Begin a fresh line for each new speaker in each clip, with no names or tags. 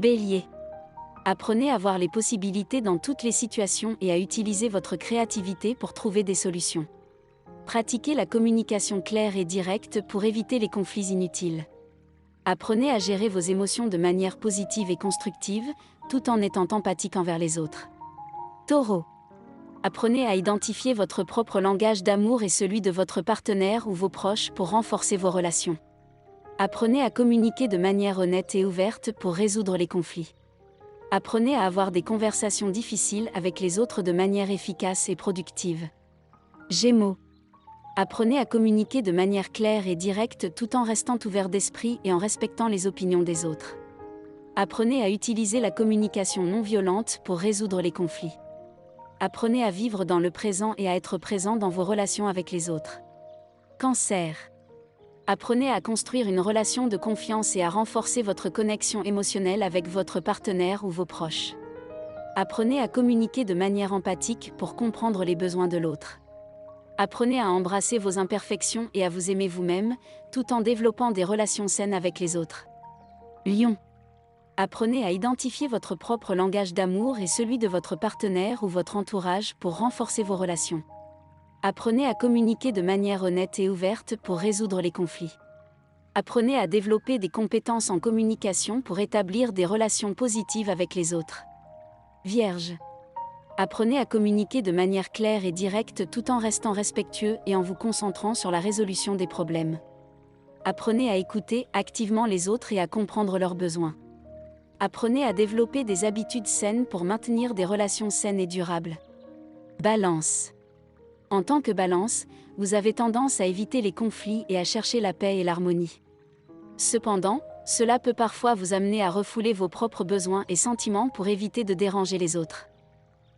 Bélier. Apprenez à voir les possibilités dans toutes les situations et à utiliser votre créativité pour trouver des solutions. Pratiquez la communication claire et directe pour éviter les conflits inutiles. Apprenez à gérer vos émotions de manière positive et constructive, tout en étant empathique envers les autres. Taureau. Apprenez à identifier votre propre langage d'amour et celui de votre partenaire ou vos proches pour renforcer vos relations. Apprenez à communiquer de manière honnête et ouverte pour résoudre les conflits. Apprenez à avoir des conversations difficiles avec les autres de manière efficace et productive. Gémeaux. Apprenez à communiquer de manière claire et directe tout en restant ouvert d'esprit et en respectant les opinions des autres. Apprenez à utiliser la communication non violente pour résoudre les conflits. Apprenez à vivre dans le présent et à être présent dans vos relations avec les autres. Cancer. Apprenez à construire une relation de confiance et à renforcer votre connexion émotionnelle avec votre partenaire ou vos proches. Apprenez à communiquer de manière empathique pour comprendre les besoins de l'autre. Apprenez à embrasser vos imperfections et à vous aimer vous-même, tout en développant des relations saines avec les autres. Lion. Apprenez à identifier votre propre langage d'amour et celui de votre partenaire ou votre entourage pour renforcer vos relations. Apprenez à communiquer de manière honnête et ouverte pour résoudre les conflits. Apprenez à développer des compétences en communication pour établir des relations positives avec les autres. Vierge. Apprenez à communiquer de manière claire et directe tout en restant respectueux et en vous concentrant sur la résolution des problèmes. Apprenez à écouter activement les autres et à comprendre leurs besoins. Apprenez à développer des habitudes saines pour maintenir des relations saines et durables. Balance. En tant que Balance, vous avez tendance à éviter les conflits et à chercher la paix et l'harmonie. Cependant, cela peut parfois vous amener à refouler vos propres besoins et sentiments pour éviter de déranger les autres.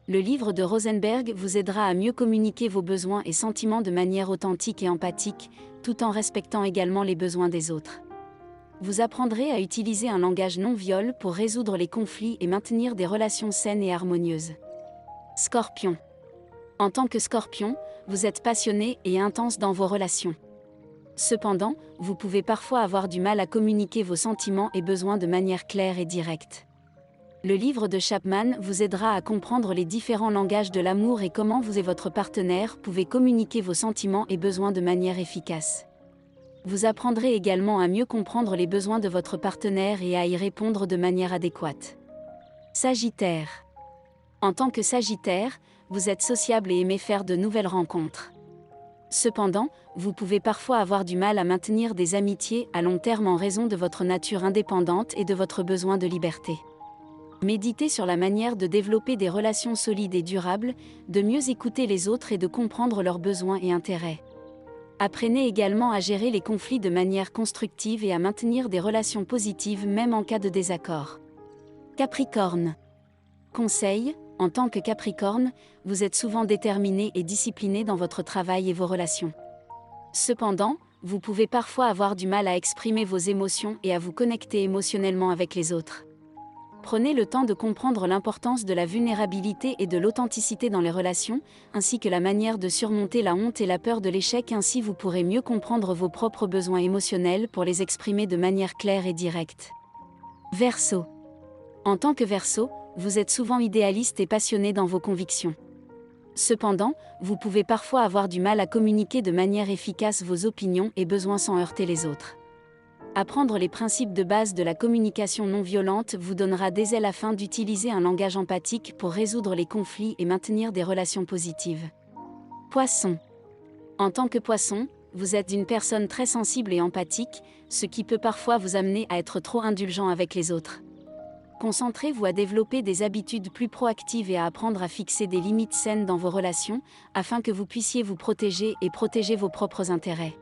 Le livre de Rosenberg vous aidera à mieux communiquer vos besoins et sentiments de manière authentique et empathique, tout en respectant également les besoins des autres. Vous apprendrez à utiliser un langage non-viol pour résoudre les conflits et maintenir des relations saines et harmonieuses. Scorpion. En tant que Scorpion, vous êtes passionné et intense dans vos relations. Cependant, vous pouvez parfois avoir du mal à communiquer vos sentiments et besoins de manière claire et directe. Le livre de Chapman vous aidera à comprendre les différents langages de l'amour et comment vous et votre partenaire pouvez communiquer vos sentiments et besoins de manière efficace. Vous apprendrez également à mieux comprendre les besoins de votre partenaire et à y répondre de manière adéquate. Sagittaire. En tant que Sagittaire, vous êtes sociable et aimez faire de nouvelles rencontres. Cependant, vous pouvez parfois avoir du mal à maintenir des amitiés à long terme en raison de votre nature indépendante et de votre besoin de liberté. Méditez sur la manière de développer des relations solides et durables, de mieux écouter les autres et de comprendre leurs besoins et intérêts. Apprenez également à gérer les conflits de manière constructive et à maintenir des relations positives même en cas de désaccord. Capricorne. Conseil, en tant que Capricorne, vous êtes souvent déterminé et discipliné dans votre travail et vos relations. Cependant, vous pouvez parfois avoir du mal à exprimer vos émotions et à vous connecter émotionnellement avec les autres. Prenez le temps de comprendre l'importance de la vulnérabilité et de l'authenticité dans les relations, ainsi que la manière de surmonter la honte et la peur de l'échec, ainsi vous pourrez mieux comprendre vos propres besoins émotionnels pour les exprimer de manière claire et directe. Verseau. En tant que Verseau, vous êtes souvent idéaliste et passionné dans vos convictions. Cependant, vous pouvez parfois avoir du mal à communiquer de manière efficace vos opinions et besoins sans heurter les autres. Apprendre les principes de base de la communication non violente vous donnera des ailes afin d'utiliser un langage empathique pour résoudre les conflits et maintenir des relations positives. Poisson. En tant que Poisson, vous êtes une personne très sensible et empathique, ce qui peut parfois vous amener à être trop indulgent avec les autres. Concentrez-vous à développer des habitudes plus proactives et à apprendre à fixer des limites saines dans vos relations, afin que vous puissiez vous protéger et protéger vos propres intérêts.